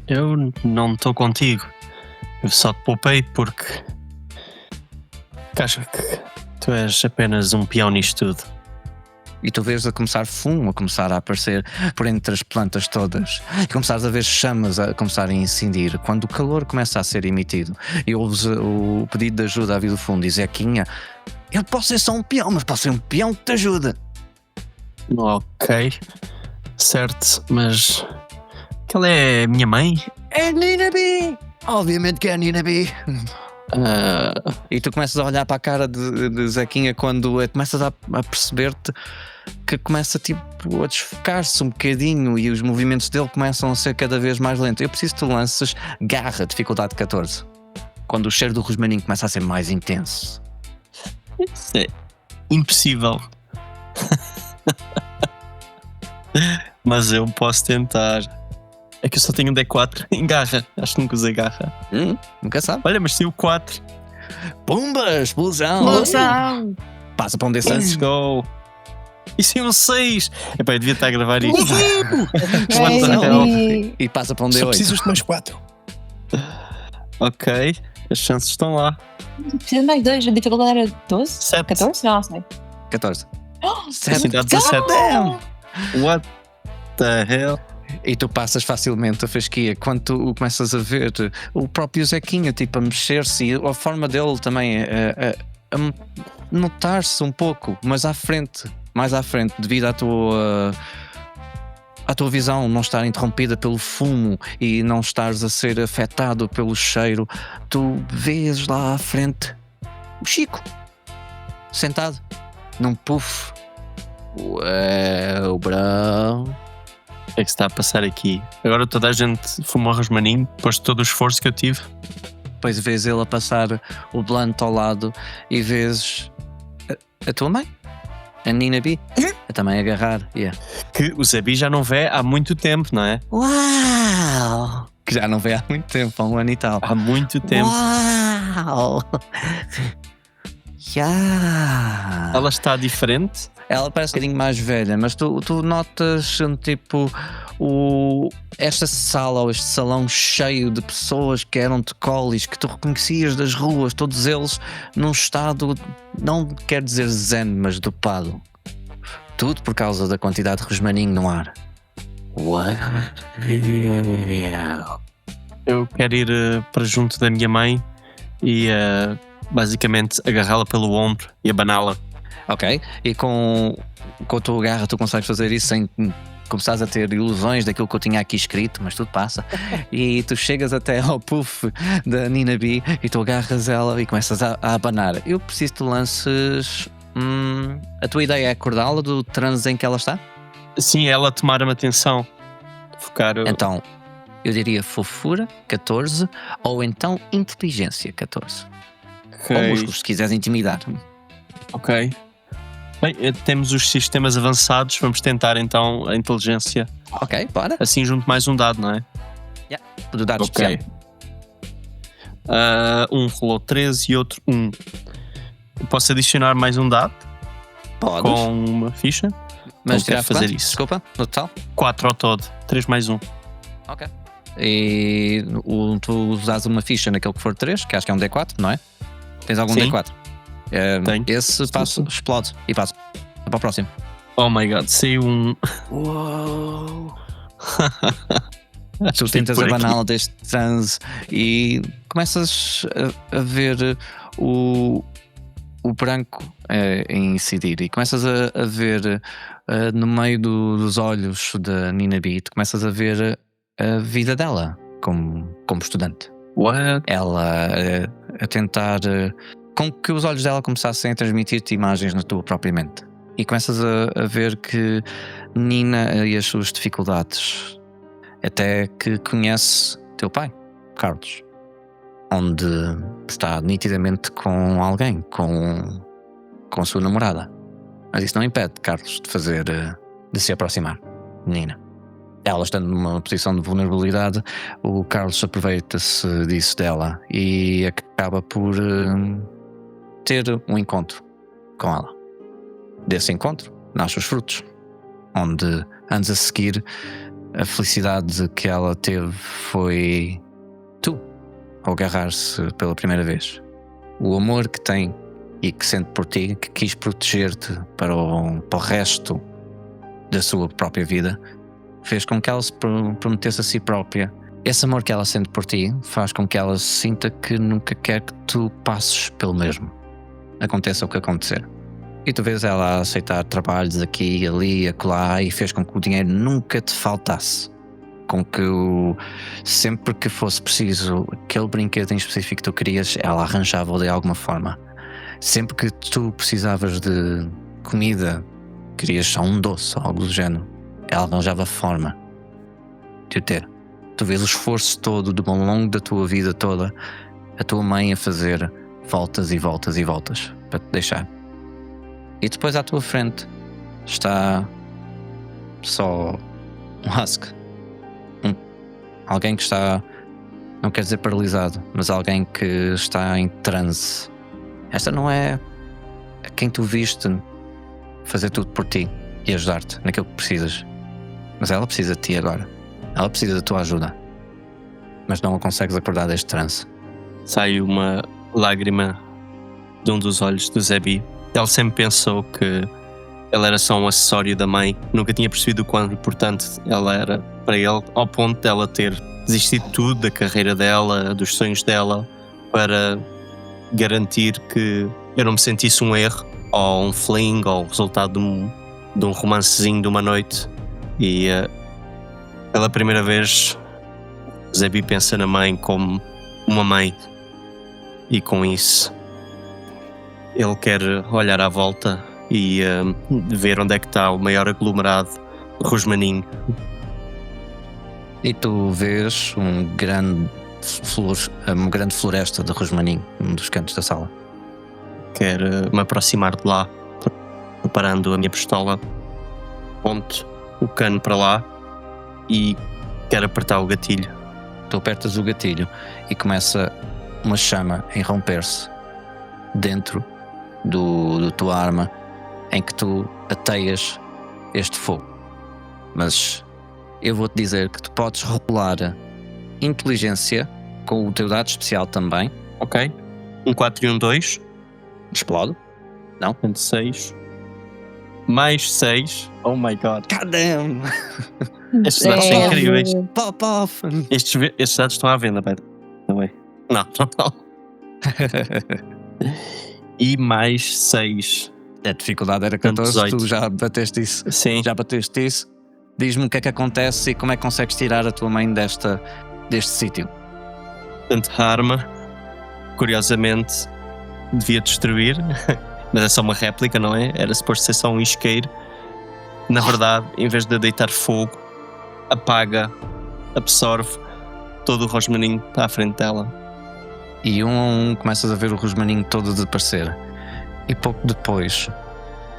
Eu não estou contigo. Eu só te poupei porque acho que tu és apenas um peão nisto tudo. E tu vês a começar fumo, a começar a aparecer por entre as plantas todas. E começares a ver chamas a começarem a incidir. Quando o calor começa a ser emitido e ouves o pedido de ajuda a vir do fundo, e Zequinha, eu posso ser só um peão, mas posso ser um peão que te ajuda. Ok. Certo, mas... Aquela é a minha mãe? É Nina B! Obviamente que é a Nina B. E tu começas a olhar para a cara de Zequinha quando começas a perceber-te que começa tipo a desfocar-se um bocadinho e os movimentos dele começam a ser cada vez mais lentos. Eu preciso que tu lances garra, dificuldade 14. Quando o cheiro do rosmaninho começa a ser mais intenso. Isso é impossível. Mas eu posso tentar. É que eu só tenho um D4 em garra. Acho que nunca usei garra. Nunca sabe. Olha, mas tem o 4. Pumba, explosão! Passa para um D6. Let's go. Isso é um 6. Epá, eu devia estar a gravar isto. E passa para um Só D8. precisas de mais 4. Ok, as chances estão lá. Precisa de mais 2. A dificuldade era 12? 7. 14? Não sei. 14. Assim dá 17. Damn. What the hell? E tu passas facilmente a fasquia quando tu começas a ver o próprio Zequinha tipo a mexer-se e a forma dele também a notar-se um pouco mais à frente devido à tua visão não estar interrompida pelo fumo e não estares a ser afetado pelo cheiro. Tu vês lá à frente o Chico sentado num puff. Ué, bro. O que é que se está a passar aqui? Agora toda a gente fumou rosmaninho depois de todo o esforço que eu tive. Depois vês ele a passar o blunt ao lado e vês a tua mãe, a Nina B, a também agarrar. Yeah. Que o Zebi já não vê há muito tempo, não é? Uau! Que já não vê há muito tempo, há um ano e tal. Há muito tempo. Uau! Yeah. Ela está diferente. Ela parece um bocadinho mais velha, mas tu notas tipo esta sala ou este salão cheio de pessoas que eram de colis, que tu reconhecias das ruas, todos eles num estado, não quer dizer zen, mas dopado. Tudo por causa da quantidade de rosmaninho no ar. What? Eu quero ir para junto da minha mãe e basicamente agarrá-la pelo ombro e abaná-la. Ok, e com a tua garra tu consegues fazer isso sem começares a ter ilusões daquilo que eu tinha aqui escrito, mas tudo passa. E tu chegas até ao puff da Nina B e tu agarras ela e começas a abanar. Eu preciso que tu lances... a tua ideia é acordá-la do transe em que ela está? Sim, ela tomar-me atenção. Focar... Então, eu diria fofura, 14, ou então inteligência, 14. Okay. Ou músculos, se quiseres intimidar. Ok. Bem, temos os sistemas avançados, vamos tentar então a inteligência. Ok, bora. Assim junto mais um dado, não é? Do dado especial. Um rolou 13 e outro 1. Posso adicionar mais um dado? Podes. Com uma ficha? Mas então, tirar fazer quanto? isso. Desculpa, no total? 4 ao todo. 3 mais 1. Ok. E tu usas uma ficha naquele que for 3, que acho que é um D4, não é? Tens algum Sim. D4? Tenho. Esse passo, explode e passo. Para o próximo. Oh my god, saiu um. Uou! Tu tentas abaná-la deste transe e começas a ver o branco a incidir e começas a ver no meio dos olhos da Nina B, tu começas a ver a vida dela como estudante. What? Ela a tentar com que os olhos dela começassem a transmitir-te imagens na tua própria mente e começas a ver que Nina e as suas dificuldades, até que conhece teu pai, Carlos, onde está nitidamente com alguém, com a sua namorada. Mas isso não impede Carlos de se aproximar de Nina. Ela estando numa posição de vulnerabilidade, o Carlos aproveita-se disso dela e acaba por ter um encontro com ela. Desse encontro nascem os frutos, onde anos a seguir a felicidade que ela teve foi tu, ao agarrar-se pela primeira vez. O amor que tem e que sente por ti, que quis proteger-te para o resto da sua própria vida, fez com que ela se prometesse a si própria. Esse amor que ela sente por ti faz com que ela sinta que nunca quer que tu passes pelo mesmo, aconteça o que acontecer. E tu vês ela a aceitar trabalhos aqui, ali, acolá, e fez com que o dinheiro nunca te faltasse. Com que sempre que fosse preciso aquele brinquedo em específico que tu querias, ela arranjava-o de alguma forma. Sempre que tu precisavas de comida, querias só um doce ou algo do género, ela arranjava forma de o ter. Tu vês o esforço todo ao longo da tua vida toda, a tua mãe a fazer voltas e voltas e voltas para te deixar. E depois à tua frente está só um Husk. Alguém que está, não quer dizer paralisado, mas alguém que está em transe. Esta não é a quem tu viste fazer tudo por ti e ajudar-te naquilo que precisas. Mas ela precisa de ti agora. Ela precisa da tua ajuda. Mas não a consegues acordar deste transe. Sai uma lágrima de um dos olhos do Zebi. Ele sempre pensou que ela era só um acessório da mãe. Nunca tinha percebido o quão importante ela era para ele, ao ponto dela ter desistido de tudo, da carreira dela, dos sonhos dela, para garantir que eu não me sentisse um erro, ou um fling, ou o resultado de um romancezinho de uma noite. E pela primeira vez, Zebi pensa na mãe como uma mãe. E com isso, ele quer olhar à volta e ver onde é que está o maior aglomerado rosmaninho. E tu vês uma grande floresta de rosmaninho num dos cantos da sala. Quero me aproximar de lá, preparando a minha pistola, ponto o cano para lá e quero apertar o gatilho. Tu apertas o gatilho e começa uma chama a irromper-se dentro da tua arma, em que tu ateias este fogo. Mas eu vou-te dizer que tu podes rolar inteligência com o teu dado especial também. Ok? 4 e 2. Explode. Não? 6. Mais 6. Oh my god. God damn! Estes dados são incríveis. Pop off! Estes dados estão à venda, by the way. Não. E mais 6. A dificuldade era 14, 18. tu já bateste isso. Sim. Já bateste isso. Diz-me o que é que acontece e como é que consegues tirar a tua mãe deste sítio. Portanto, a arma, curiosamente, devia destruir, mas é só uma réplica, não é? Era suposto ser só um isqueiro. Na verdade, em vez de deitar fogo, apaga, absorve todo o rosmaninho que está à frente dela. E um a um começas a ver o rosmaninho todo desaparecer. E pouco depois,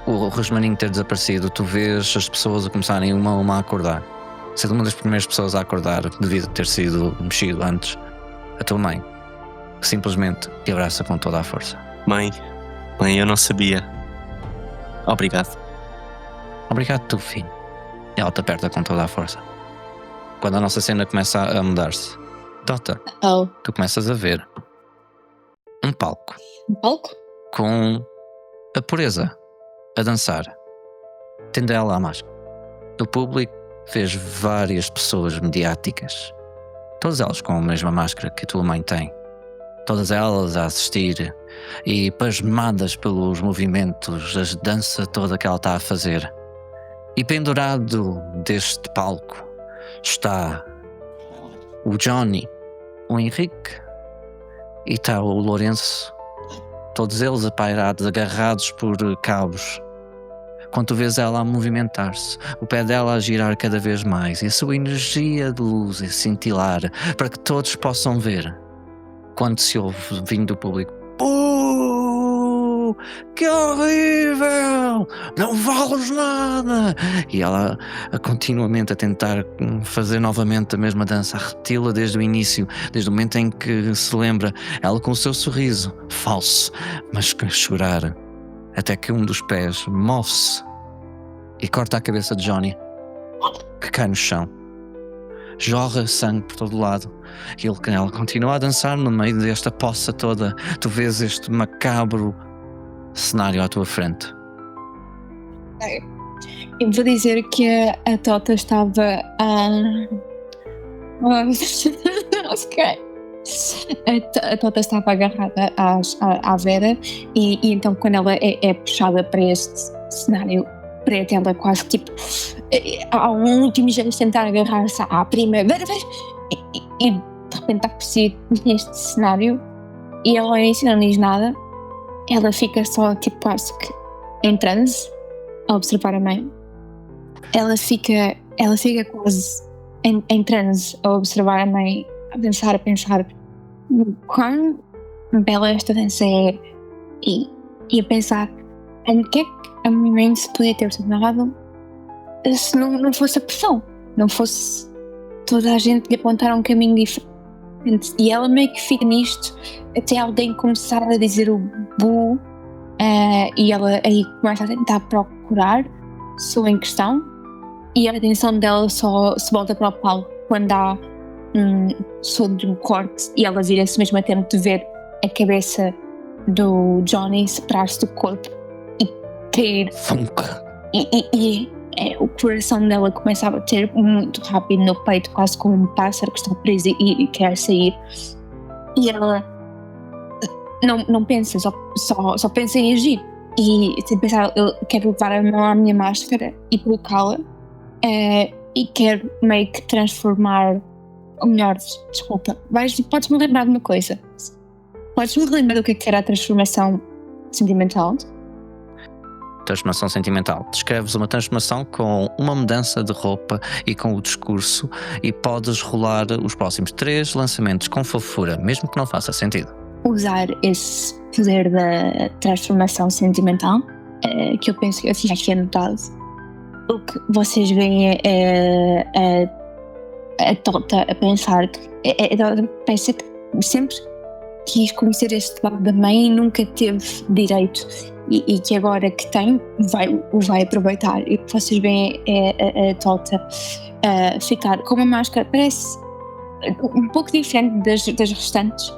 o rosmaninho ter desaparecido, tu vês as pessoas a começarem uma a uma a acordar. Sendo uma das primeiras pessoas a acordar, devido a ter sido mexido antes, a tua mãe, que simplesmente te abraça com toda a força. Mãe, eu não sabia. Obrigado. Obrigado, tu, filho. E ela te aperta com toda a força. Quando a nossa cena começa a mudar-se, Dota, tu começas a ver um palco Um palco? com a pureza a dançar, tendo ela a máscara. No público vês várias pessoas mediáticas, todas elas com a mesma máscara que a tua mãe tem, todas elas a assistir e pasmadas pelos movimentos, a dança toda que ela está a fazer. E pendurado deste palco está o Johnny, o Henrique e está o Lourenço, todos eles apairados, agarrados por cabos. Quando tu vês ela a movimentar-se, o pé dela a girar cada vez mais e a sua energia de luz a cintilar para que todos possam ver. Quando se ouve vindo do público: que horrível! Não vales nada! E ela continuamente a tentar fazer novamente a mesma dança, a repeti-la desde o início, desde o momento em que se lembra, ela com o seu sorriso falso, mas a chorar, até que um dos pés move-se e corta a cabeça de Johnny, que cai no chão. Jorra sangue por todo lado e ela continua a dançar no meio desta poça toda. Tu vês este macabro cenário à tua frente. Eu vou dizer que a Tota estava a Tota estava agarrada à Vera e então quando ela é puxada para este cenário preto, ela quase tipo há um último jeito de tentar agarrar-se à prima Vera, e de repente está por si neste cenário e ela não diz nada, ela fica só tipo quase que em transe a observar a mãe. Ela fica quase em transe a observar a mãe, a pensar quão bela esta dança é e a pensar em que é que a minha mãe se podia ter tornado se não fosse a pressão, não fosse toda a gente lhe apontar um caminho diferente. E ela meio que fica nisto até alguém começar a dizer o bu e ela aí começa a tentar procurar sua em questão e a atenção dela só se volta para o palco quando há som de um corte e ela vira-se mesmo a tempo de ver a cabeça do Johnny separar-se do corpo e cair. E o coração dela começa a bater muito rápido no peito, quase como um pássaro que está preso e quer sair. E ela não pensa, só pensa em agir. E se pensar, eu quero levar a mão à minha máscara e colocá-la e quero meio que transformar, ou melhor, desculpa, podes-me lembrar de uma coisa? Podes-me lembrar do que era a transformação sentimental? Transformação sentimental. Descreves uma transformação com uma mudança de roupa e com o discurso e podes rolar os próximos 3 lançamentos com fofura, mesmo que não faça sentido. Usar esse poder da transformação sentimental, que eu penso que eu tinha aqui anotado. O que vocês veem é a Tota a pensar que pensa que sempre quis conhecer este lado da mãe e nunca teve direito e que agora que tem o vai aproveitar. E o que vocês veem é a Tota ficar com uma máscara, parece um pouco diferente das restantes,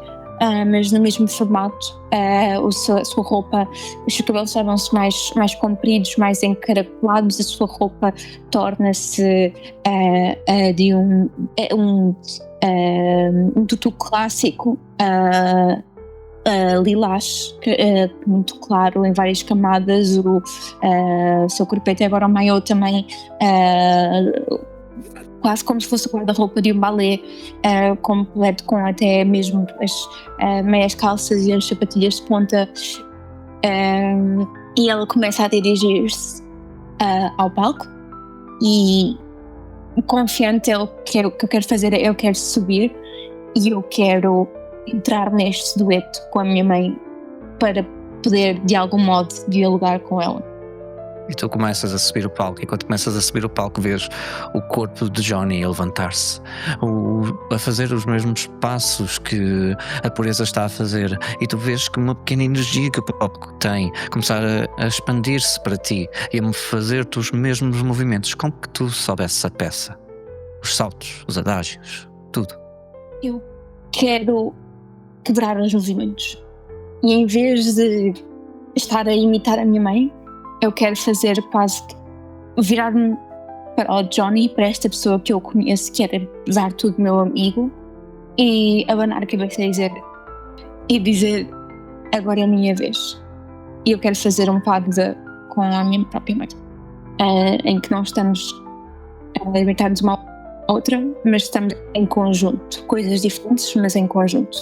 mas no mesmo formato. A sua roupa, os seus cabelos tornam-se mais compridos, mais encaracolados, a sua roupa torna-se de um tutu clássico lilás, muito claro, em várias camadas. O seu corpete agora o maiô também quase como se fosse o guarda-roupa de um balé, completo, com até mesmo as meias calças e as sapatilhas de ponta, e ela começa a dirigir-se ao palco e confiante, o que eu quero fazer é eu quero subir e eu quero entrar neste dueto com a minha mãe para poder de algum modo dialogar com ela. E tu começas a subir o palco, e quando começas a subir o palco vês o corpo de Johnny a levantar-se, a fazer os mesmos passos que a pureza está a fazer, e tu vês que uma pequena energia que o palco tem começar a expandir-se para ti e a fazer-te os mesmos movimentos, como que tu soubesses a peça, os saltos, os adágios, tudo. Eu quero quebrar os movimentos e em vez de estar a imitar a minha mãe, eu quero fazer quase que virar-me para o Johnny, para esta pessoa que eu conheço, que era apesar de tudo meu amigo, e abanar a cabeça e dizer agora é a minha vez. E eu quero fazer um pacto com a minha própria mãe, em que não estamos a libertar-nos uma à outra, mas estamos em conjunto, coisas diferentes, mas em conjunto.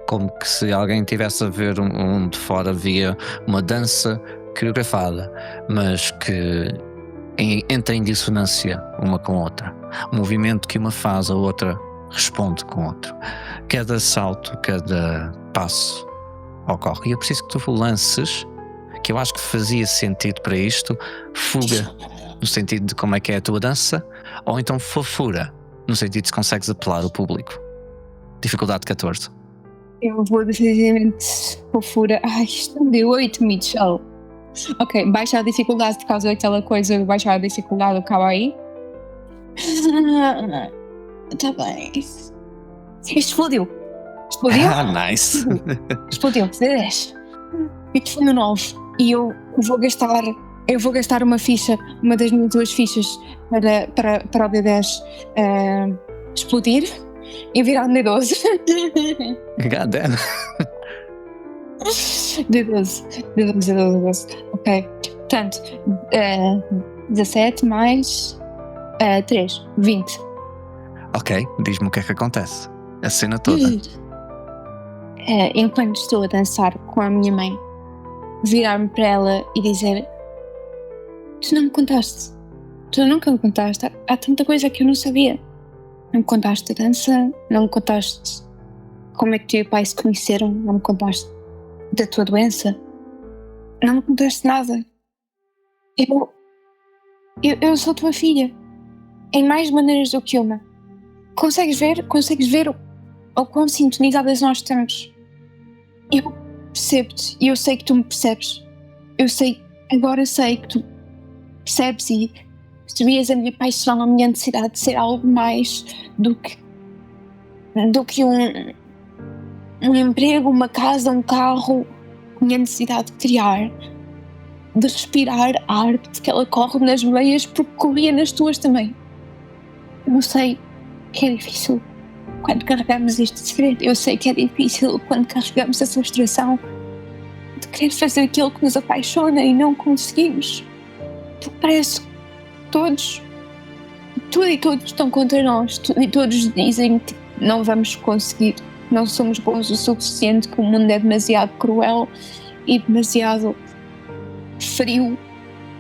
Como que se alguém estivesse a ver um de fora, via uma dança coreografada, mas que entra em dissonância uma com a outra. Um movimento que uma faz, a outra responde com outro. Cada salto, cada passo ocorre. E eu preciso que tu lances, que eu acho que fazia sentido para isto, fuga, no sentido de como é que é a tua dança, ou então fofura, no sentido de se consegues apelar o público. Dificuldade 14. Eu vou decididamente fofura. Ai, isto não deu 8, Mitchell. Ok, baixa a dificuldade por causa daquela coisa, baixar a dificuldade do kawaii. Tá bem. Explodiu. Ah, nice. Explodiu, 10. e telefone novo. E eu vou gastar uma ficha, uma das minhas 2 fichas para o D10 explodir e virar um D12. God damn. D12. Ok. Portanto, 17 mais 3, 20. Ok, diz-me o que é que acontece. A cena toda. Enquanto estou a dançar com a minha mãe, virar-me para ela e dizer: tu não me contaste, tu nunca me contaste, há tanta coisa que eu não sabia. Não me contaste a dança, não me contaste como é que tu e o pai se conheceram, não me contaste da tua doença, não me contaste nada. Eu sou tua filha, em mais maneiras do que uma. Consegues ver o quão sintonizadas nós estamos. Eu percebo-te e eu sei que tu me percebes. Agora sei que tu percebes e percebias a minha paixão, a minha necessidade de ser algo mais do que um emprego, uma casa, um carro, a minha necessidade de criar, de respirar a arte que ela corre nas veias porque corria nas tuas também. Eu sei que é difícil quando carregamos este segredo, eu sei que é difícil quando carregamos a frustração de querer fazer aquilo que nos apaixona e não conseguimos, porque parece que tudo e todos estão contra nós, tudo e todos dizem que não vamos conseguir, não somos bons o suficiente, que o mundo é demasiado cruel e demasiado frio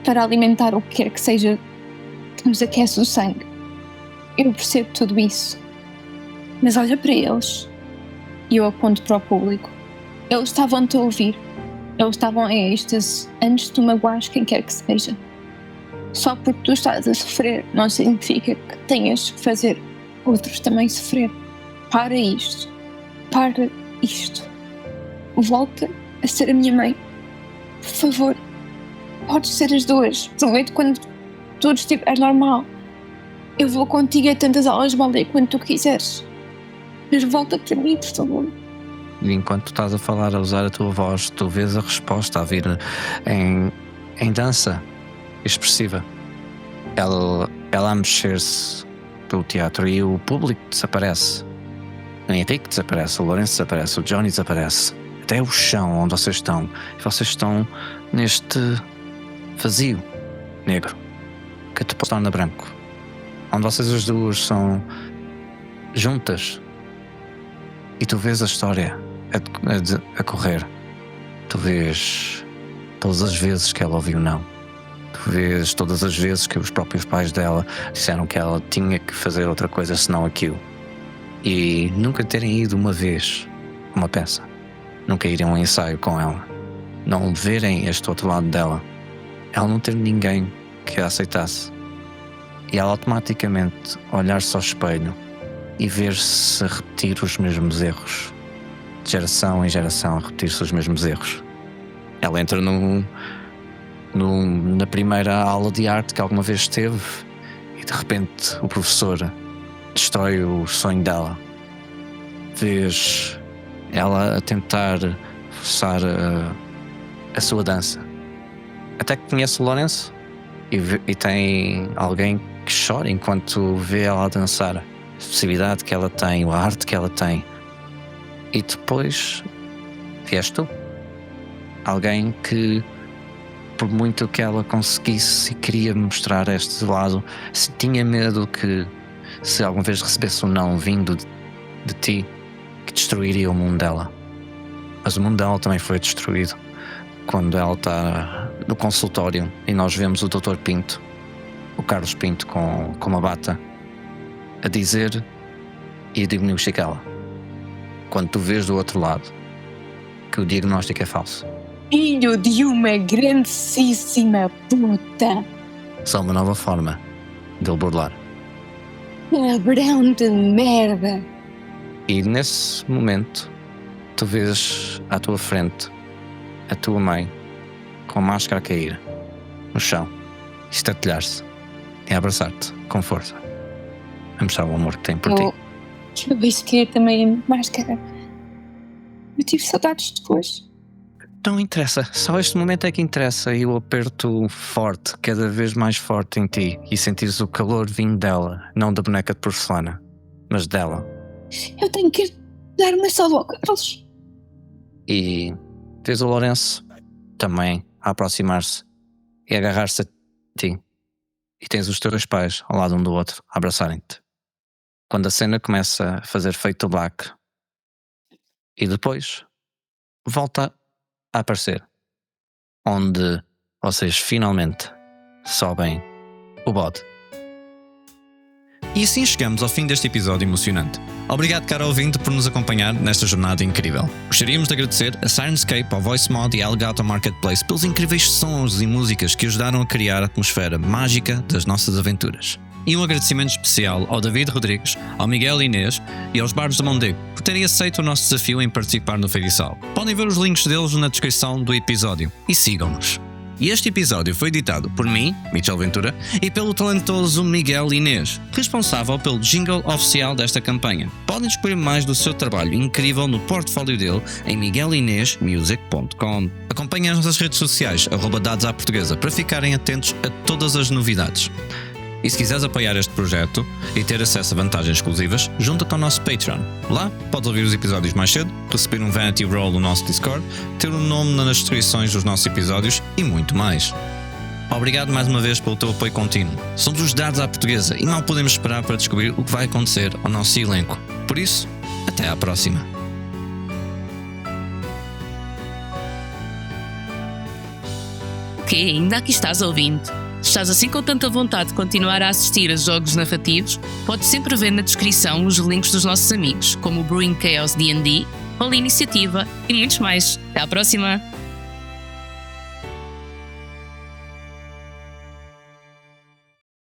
para alimentar o que quer que seja que nos aquece o sangue. Eu percebo tudo isso, mas olha para eles e eu aponto para o público. Eles estavam-te a ouvir, eles estavam em êxtase antes de tu magoares quem quer que seja. Só porque tu estás a sofrer não significa que tenhas que fazer outros também sofrer. Para isto. Volta a ser a minha mãe. Por favor, podes ser as duas. Prometo, quando tudo estiver normal, eu vou contigo a tantas aulas de balé quanto tu quiseres. Mas volta para mim, por favor. E enquanto tu estás a falar, a usar a tua voz, tu vês a resposta a vir em dança expressiva. Ela a mexer-se pelo teatro e o público desaparece. O Henrique desaparece, o Lourenço desaparece, o Johnny desaparece. Até o chão onde vocês estão. E vocês estão neste vazio negro que depois torna branco. Onde vocês as duas são juntas. E tu vês a história a correr. Tu vês todas as vezes que ela ouviu não. Tu vês todas as vezes que os próprios pais dela disseram que ela tinha que fazer outra coisa senão aquilo. E nunca terem ido uma vez a uma peça. Nunca irem a um ensaio com ela. Não verem este outro lado dela. Ela não ter ninguém que a aceitasse. E ela automaticamente olhar-se ao espelho e ver-se a repetir os mesmos erros. De geração em geração a repetir-se os mesmos erros. Ela entra na primeira aula de arte que alguma vez teve e de repente o professor destrói o sonho dela. Vês ela a tentar forçar a sua dança. Até que conhece o Lourenço e tem alguém que chora enquanto vê ela a dançar. A expressividade que ela tem, a arte que ela tem. E depois vieste tu. Alguém que, por muito que ela conseguisse e queria mostrar este lado, se tinha medo que, se alguma vez recebesse um não vindo de ti, que destruiria o mundo dela. Mas o mundo dela também foi destruído quando ela está no consultório e nós vemos o Dr. Pinto, o Carlos Pinto com uma bata, a dizer e a diagnosticar-la. Quando tu vês do outro lado que o diagnóstico é falso. Filho de uma grandíssima puta. Só uma nova forma de ele burlar. Cabrão de merda. E nesse momento tu vês à tua frente a tua mãe com a máscara a cair no chão e estatelhar-se e a abraçar-te com força, a mostrar o amor que tem por ti. Eu vestir também a máscara. Eu tive saudades depois. Não interessa, só este momento é que interessa. E o aperto forte, cada vez mais forte em ti, e sentires o calor vindo dela, não da boneca de porcelana, mas dela. Eu tenho que ir dar uma salva ao Carlos. E vês o Lourenço também a aproximar-se e agarrar-se a ti. E tens os teus pais ao lado um do outro a abraçarem-te. Quando a cena começa a fazer fade to black e depois volta a aparecer, onde vocês finalmente sobem o bode. E assim chegamos ao fim deste episódio emocionante. Obrigado, caro ouvinte, por nos acompanhar nesta jornada incrível. Gostaríamos de agradecer a Sirenscape, ao VoiceMod e a Elgato Marketplace pelos incríveis sons e músicas que ajudaram a criar a atmosfera mágica das nossas aventuras. E um agradecimento especial ao David Rodrigues, ao Miguel Inês e aos Bardos do Mondego por terem aceito o nosso desafio em participar no Feitiçal. Podem ver os links deles na descrição do episódio e sigam-nos. E este episódio foi editado por mim, Michel Ventura, e pelo talentoso Miguel Inês, responsável pelo jingle oficial desta campanha. Podem descobrir mais do seu trabalho incrível no portfólio dele em miguelinêsmusic.com. Acompanhem as nossas redes sociais, @dados@portuguesa, para ficarem atentos a todas as novidades. E se quiseres apoiar este projeto e ter acesso a vantagens exclusivas, junta-te ao nosso Patreon. Lá podes ouvir os episódios mais cedo, receber um Vanity Roll no nosso Discord, ter um nome nas descrições dos nossos episódios e muito mais. Obrigado mais uma vez pelo teu apoio contínuo. Somos os Dados à Portuguesa e mal podemos esperar para descobrir o que vai acontecer ao nosso elenco. Por isso, até à próxima. Que ainda aqui estás ouvindo? Se estás assim com tanta vontade de continuar a assistir a jogos narrativos, podes sempre ver na descrição os links dos nossos amigos, como o Brewing Chaos D&D, Roll Iniciativa e muitos mais. Até à próxima!